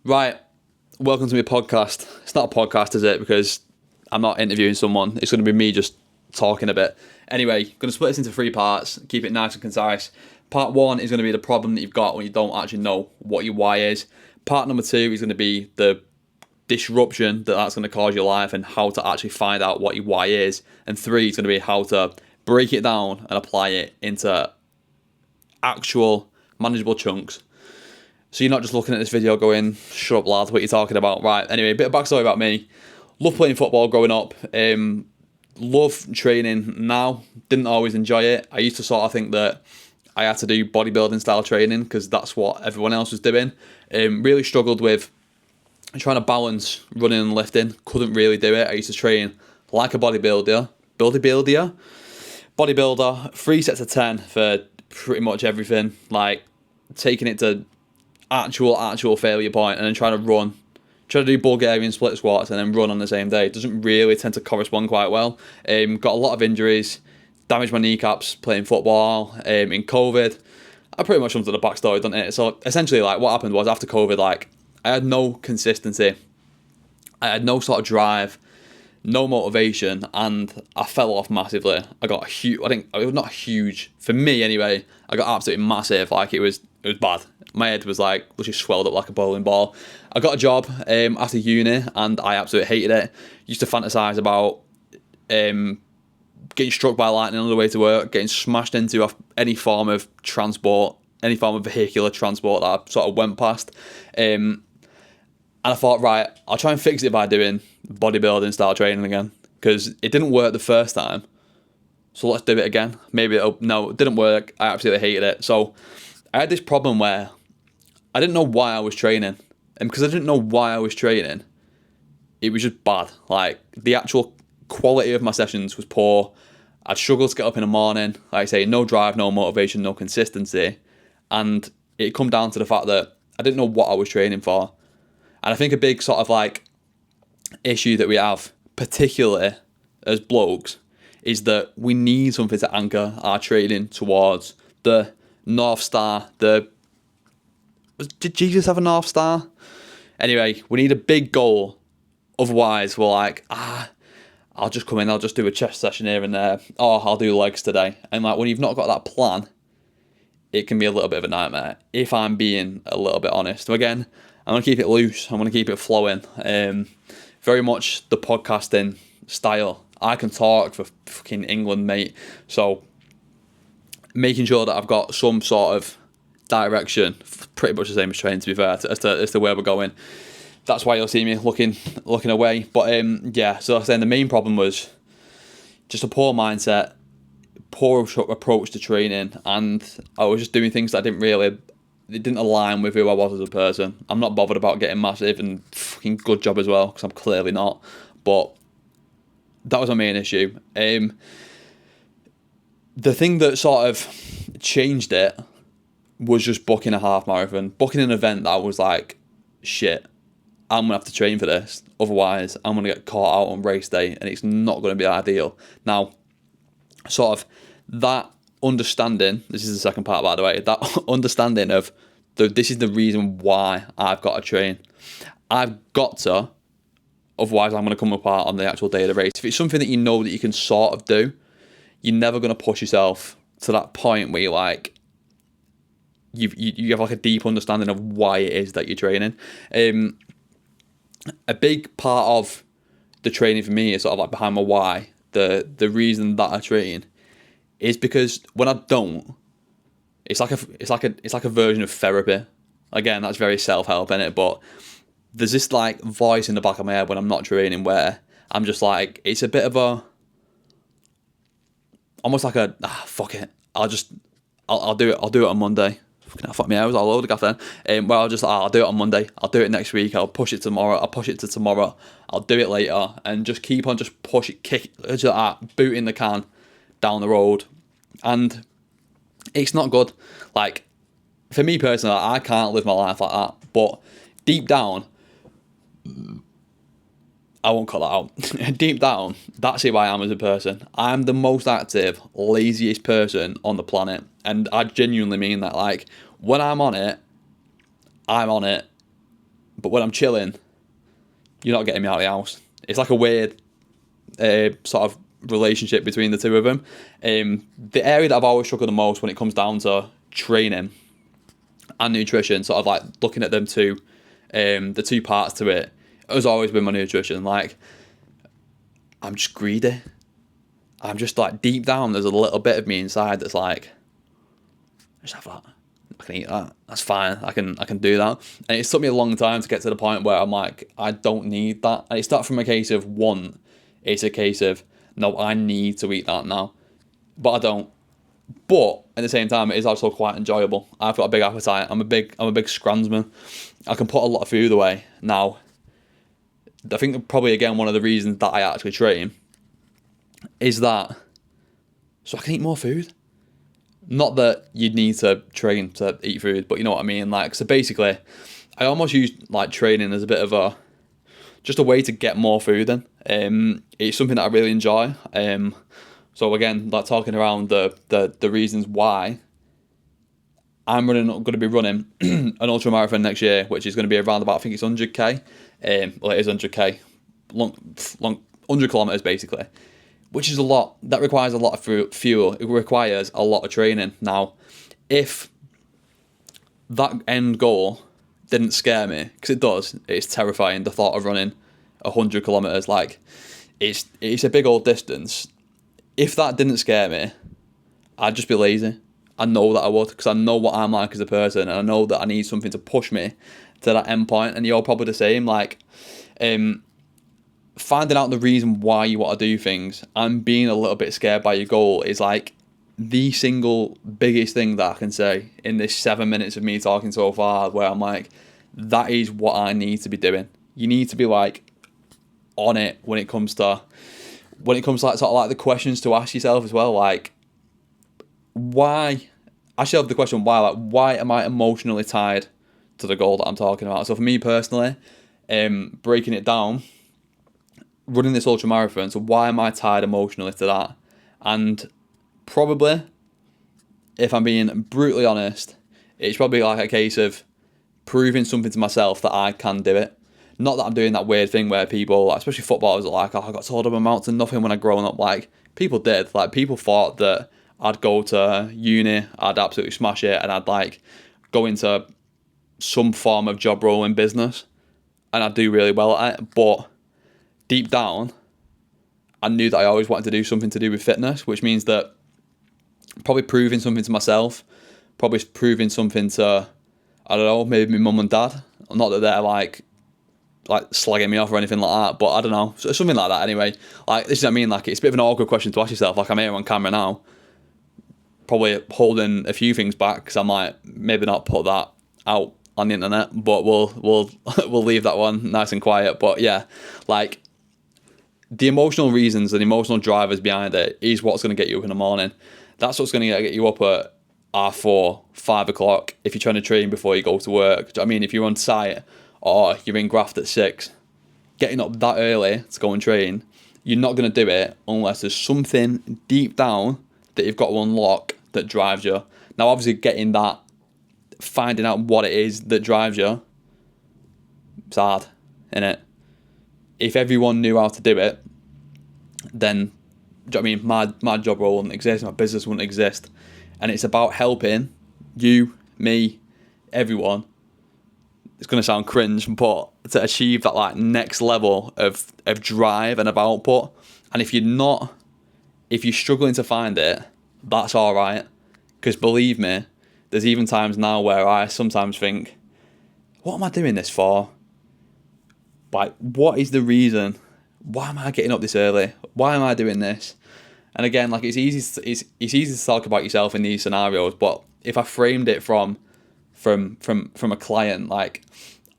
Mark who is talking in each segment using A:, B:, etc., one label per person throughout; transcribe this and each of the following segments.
A: Right, welcome to my podcast. It's not a podcast, is it? Because I'm not interviewing someone. It's going to be me just talking a bit. Anyway, going to split this into 3 parts, keep it nice and concise. Part 1 is going to be the problem that you've got when you don't actually know what your why is. Part number 2 is going to be the disruption that's going to cause your life and how to actually find out what your why is. And 3 is going to be how to break it down and apply it into actual manageable chunks. So you're not just looking at this video going, shut up lad, what are you talking about? Right, anyway, a bit of backstory about me. Love playing football growing up. Love training now. Didn't always enjoy it. I used to sort of think that I had to do bodybuilding style training because that's what everyone else was doing. Really struggled with trying to balance running and lifting. Couldn't really do it. I used to train like a bodybuilder, 3 sets of 10 for pretty much everything. Like taking it to actual failure point and then try to do Bulgarian split squats and then run on the same day. It doesn't really tend to correspond quite well. Got a lot of injuries, damaged my kneecaps playing football in COVID. I pretty much jumped to the backstory, didn't it? So essentially, like, what happened was after COVID, like, I had no consistency, I had no sort of drive, no motivation, and I fell off massively. I got huge. I think it was not huge for me anyway. I got absolutely massive. Like it was bad. My head was like just swelled up like a bowling ball. I got a job after uni, and I absolutely hated it. Used to fantasize about getting struck by lightning on the way to work, getting smashed into any form of transport, any form of vehicular transport that I sort of went past. And I thought, right, I'll try and fix it by doing bodybuilding style training again, because it didn't work the first time. So let's do it again. No, it didn't work. I absolutely hated it. So I had this problem where I didn't know why I was training. And because I didn't know why I was training, it was just bad. Like, the actual quality of my sessions was poor. I'd struggle to get up in the morning. Like I say, no drive, no motivation, no consistency. And it come down to the fact that I didn't know what I was training for. And I think a big sort of like issue that we have, particularly as blokes, is that we need something to anchor our training towards. The North Star, did Jesus have a North Star? Anyway, we need a big goal. Otherwise, we're like, I'll just come in, I'll just do a chest session here and there. Oh, I'll do legs today. And like, when you've not got that plan, it can be a little bit of a nightmare, if I'm being a little bit honest. So again, I'm going to keep it loose. I'm going to keep it flowing. Very much the podcasting style. I can talk for fucking England, mate. So making sure that I've got some sort of direction, pretty much the same as training, to be fair, as to where we're going. That's why you'll see me looking away. But yeah, so I was saying the main problem was just a poor mindset, poor approach to training, and I was just doing things that it didn't align with who I was as a person. I'm not bothered about getting massive, and fucking good job as well, because I'm clearly not. But that was my main issue. The thing that sort of changed it was just booking a half marathon, booking an event that was like, shit, I'm going to have to train for this. Otherwise, I'm going to get caught out on race day, and it's not going to be ideal. Now, sort of that understanding, this is the second part, by the way, that understanding of this is the reason why I've got to train. I've got to, otherwise I'm going to come apart on the actual day of the race. If it's something that you know that you can sort of do, you're never going to push yourself to that point where you're like, you have like a deep understanding of why it is that you're training. A big part of the training for me is sort of like behind my why. The reason that I train is because when I don't, it's like a version of therapy. Again, that's very self-help, innit? But there's this like voice in the back of my head when I'm not training where I'm just like, it's a bit of a, almost like a, fuck it, I'll do it on Monday. Fucking hell, fuck me, I was all over the gaff then. Well, I'll do it on Monday, I'll do it next week, I'll push it tomorrow, I'll push it to tomorrow, I'll do it later, and just keep on just booting the can down the road. And it's not good. Like, for me personally, I can't live my life like that. But deep down, I won't cut that out. Deep down, that's who I am as a person. I'm the most active, laziest person on the planet. And I genuinely mean that. Like, when I'm on it, I'm on it. but when I'm chilling, you're not getting me out of the house. It's like a weird sort of relationship between the two of them. The area that I've always struggled the most when it comes down to training and nutrition, sort of like looking at them two, the two parts to it, has always been my nutrition. Like, I'm just greedy. I'm just like, deep down, there's a little bit of me inside that's like, just have that. I can eat that. That's fine. I can do that. And it took me a long time to get to the point where I'm like, I don't need that. And it's not from a case of want. It's a case of, no, I need to eat that now. But I don't. But at the same time, it is also quite enjoyable. I've got a big appetite. I'm a big scransman. I can put a lot of food away. Now, I think probably, again, one of the reasons that I actually train is that so I can eat more food. Not that you'd need to train to eat food, but you know what I mean. Like, so basically, I almost use like training as a bit of just a way to get more food in. It's something that I really enjoy. So again, like talking around the reasons why I'm going to be running an ultra marathon next year, which is going to be around about, I think it's 100k. Well, it is 100k, long 100 kilometers basically, which is a lot. That requires a lot of fuel. It requires a lot of training. Now, if that end goal didn't scare me, because it does, it's terrifying, the thought of running 100 kilometers. Like, it's a big old distance. If that didn't scare me, I'd just be lazy. I know that I would, because I know what I'm like as a person, and I know that I need something to push me to that end point. And you're probably the same. Like, finding out the reason why you want to do things and being a little bit scared by your goal is like the single biggest thing that I can say in this 7 minutes of me talking so far, where I'm like, that is what I need to be doing. You need to be like on it when it comes to like sort of like the questions to ask yourself as well. Like, why? I should have the question why. Like, why am I emotionally tied to the goal that I'm talking about? So for me personally, breaking it down, running this ultra marathon. So why am I tied emotionally to that? And probably, if I'm being brutally honest, it's probably like a case of proving something to myself that I can do it. Not that I'm doing that weird thing where people, especially footballers, are like, oh, I got told I'm amount to nothing when I grown up. Like, people did. Like, people thought that I'd go to uni, I'd absolutely smash it, and I'd like go into some form of job role in business, and I'd do really well at it. But deep down, I knew that I always wanted to do something to do with fitness, which means that probably proving something to myself, probably proving something to, I don't know, maybe my mum and dad. Not that they're like slagging me off or anything like that, but I don't know, something like that anyway. Like, this is what I mean, like, it's a bit of an awkward question to ask yourself. Like, I'm here on camera now, probably holding a few things back, because I might maybe not put that out on the internet, but we'll leave that one nice and quiet. But yeah, like, the emotional reasons and emotional drivers behind it is what's going to get you up in the morning. That's what's going to get you up at 4, 5 o'clock if you're trying to train before you go to work. I mean, if you're on site or you're in graft at 6, getting up that early to go and train, you're not going to do it unless there's something deep down that you've got to unlock that drives you. Now, obviously, finding out what it is that drives you, it's hard, innit? If everyone knew how to do it, then, do you know what I mean, my job role wouldn't exist, my business wouldn't exist. And it's about helping you, me, everyone. It's going to sound cringe, but to achieve that like next level of drive and of output. And if you're struggling to find it, that's all right. Because believe me, there's even times now where I sometimes think, what am I doing this for? Like, what is the reason? Why am I getting up this early? Why am I doing this? And again, like, it's easy to talk about yourself in these scenarios, but if I framed it from a client, like,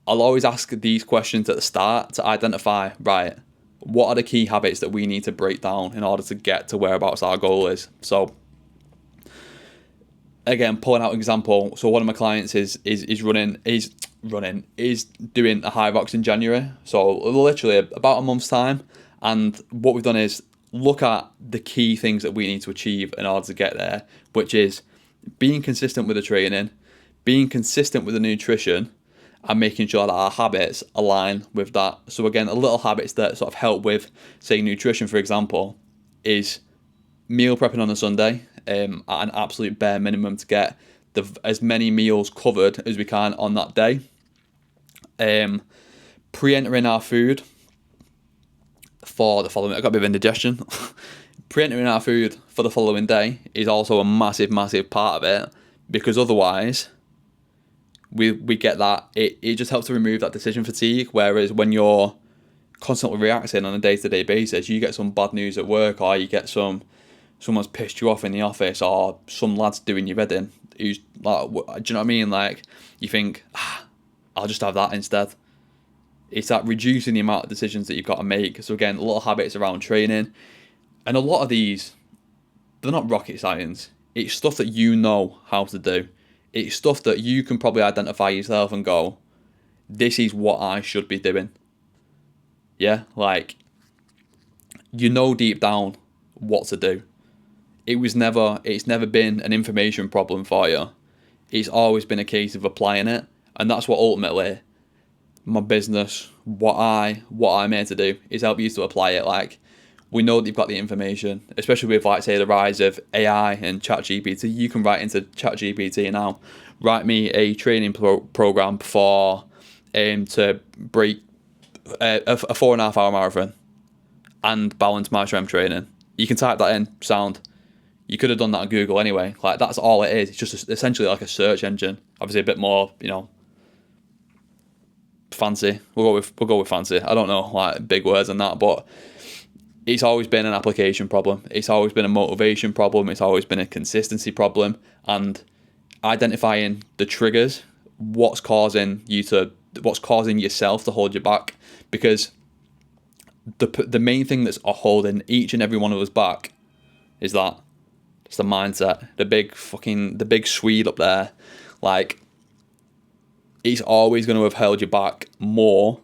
A: I'll always ask these questions at the start to identify, right, what are the key habits that we need to break down in order to get to whereabouts our goal is. So again, pulling out an example, so one of my clients is doing a High Rocks in January, so literally about a month's time. And what we've done is look at the key things that we need to achieve in order to get there, which is being consistent with the training, being consistent with the nutrition, and making sure that our habits align with that. So again, a little habits that sort of help with, say, nutrition, for example, is meal prepping on a Sunday at an absolute bare minimum to get as many meals covered as we can on that day. Pre-entering our food for the following. I got a bit of indigestion. Pre-entering our food for the following day is also a massive, massive part of it, because otherwise we get that it just helps to remove that decision fatigue. Whereas when you're constantly reacting on a day-to-day basis, you get some bad news at work, or you get someone's pissed you off in the office, or some lad's doing your bidding who's like, do you know what I mean? Like, you think, I'll just have that instead. It's that reducing the amount of decisions that you've got to make. So again, a lot of habits around training, and a lot of these, they're not rocket science. It's stuff that you know how to do. It's stuff that you can probably identify yourself and go, this is what I should be doing. Yeah, like, you know deep down what to do. It's never been an information problem for you. It's always been a case of applying it. And that's what ultimately my business, what I'm here to do, is help you to apply it. Like, we know that you've got the information, especially with, like, say, the rise of AI and ChatGPT. You can write into ChatGPT now, write me a training program for to break a 4.5 hour marathon and balance my strength training. You can type that in, sound. You could have done that on Google anyway. Like, that's all it is. It's just essentially like a search engine. Obviously a bit more, fancy. We'll go with fancy. I don't know, like, big words and that, but it's always been an application problem. It's always been a motivation problem. It's always been a consistency problem. And identifying the triggers, what's causing yourself to hold you back. Because the main thing that's holding each and every one of us back is that. It's the mindset. The big Swede up there. Like, it's always going to have held you back more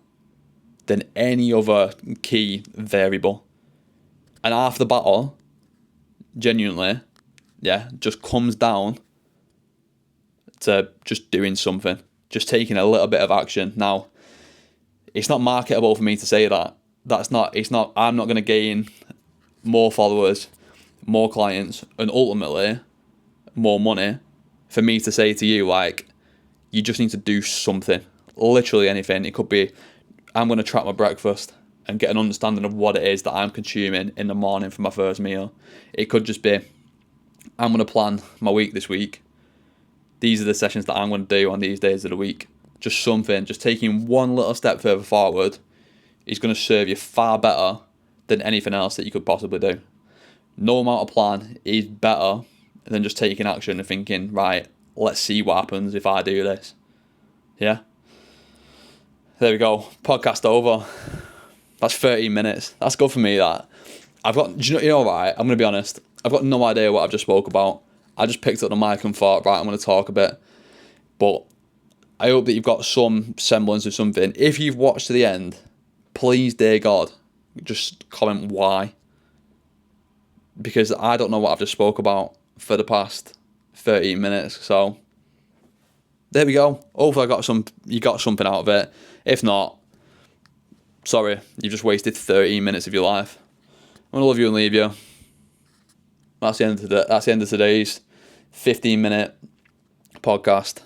A: than any other key variable. And half the battle, genuinely, just comes down to just doing something. Just taking a little bit of action. Now, it's not marketable for me to say that. I'm not going to gain more followers, more clients, and ultimately more money for me to say to you, like, you just need to do something. Literally anything. It could be, I'm going to track my breakfast and get an understanding of what it is that I'm consuming in the morning for my first meal. It could just be, I'm going to plan my week this week. These are the sessions that I'm going to do on these days of the week. Just something. Just taking one little step further forward is going to serve you far better than anything else that you could possibly do. No amount of plan is better than just taking action and thinking, right, let's see what happens if I do this. Yeah? There we go. Podcast over. That's 13 minutes. That's good for me, that. Right, I'm going to be honest. I've got no idea what I've just spoke about. I just picked up the mic and thought, right, I'm going to talk a bit. But I hope that you've got some semblance of something. If you've watched to the end, please, dear God, just comment why. Because I don't know what I've just spoke about for the past 13 minutes. So there we go. Hopefully you got something out of it. If not, sorry, you've just wasted 13 minutes of your life. I'm gonna love you and leave you. That's the end of today's 15-minute podcast.